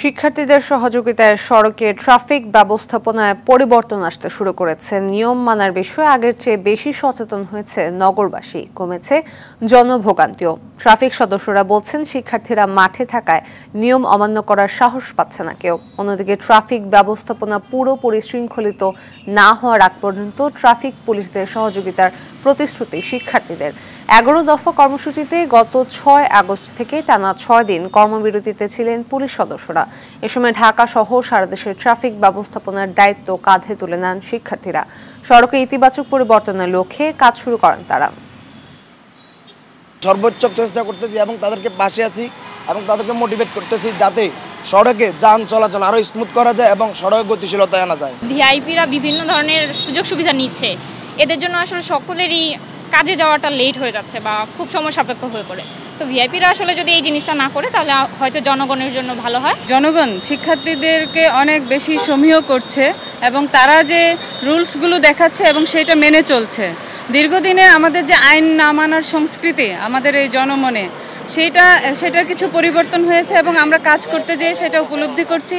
শিক্ষার্থীদের সহযোগিতায় সড়কে ট্রাফিক ব্যবস্থাপনায় পরিবর্তন আসতে শুরু করেছে। নিয়ম মানার বিষয়ে আগের চেয়ে বেশি সচেতন হয়েছে নগরবাসী, কমেছে জনভোগান্তিও। ট্রাফিক সদস্যরা বলছেন শিক্ষার্থীরা মাঠে থাকায় নিয়ম অমান্য করার সাহস পাচ্ছে না কেউ। অন্যদিকে ট্রাফিক ব্যবস্থাপনা পুরোপুরি শৃঙ্খলিত না হওয়ার আগ পর্যন্ত ট্রাফিক পুলিশদের সহযোগিতার প্রতিশ্রুতি শিক্ষার্থীদের। 11 দফা কর্মসূচিতে গত 6 আগস্ট থেকে টানা 6 দিন কর্মবিরতিতে ছিলেন পুলিশ সদস্যরা। এ সময় ঢাকা সহ সারা দেশের ট্রাফিক ব্যবস্থাপনার দায়িত্ব কাঁধে তুলে নেন শিক্ষার্থীরা। সড়কে ইতিবাচক পরিবর্তনের লক্ষ্যে কাজ শুরু করেন তারা। সর্বোচ্চ চেষ্টা করতেছি এবং তাদেরকে পাশে আছি এবং তাদেরকে মোটিভেট করতেছি যাতে সড়কে যান চলাচল আরও স্মুথ করা যায় এবং সড়ক গতিশীলতা আনা যায়। ভিআইপিরা বিভিন্ন ধরনের সুযোগ সুবিধা নিচ্ছে, এদের জন্য আসলে সকলেরই কাজে যাওয়াটা লেট হয়ে যাচ্ছে বা খুব সময় সাপেক্ষ হয়ে পড়ে। তো ভিআইপিরা আসলে যদি এই জিনিসটা না করে তাহলে হয়তো জনগণের জন্য ভালো হয়। জনগণ শিক্ষার্থীদেরকে অনেক বেশি সমীহ করছে এবং তারা যে রুলসগুলো দেখাচ্ছে এবং সেটা মেনে চলছে। দীর্ঘদিনে আমাদের যে আইন না মানার সংস্কৃতি আমাদের এই জনমনে, সেটা কিছু পরিবর্তন হয়েছে এবং আমরা কাজ করতে যেয়ে সেটা উপলব্ধি করছি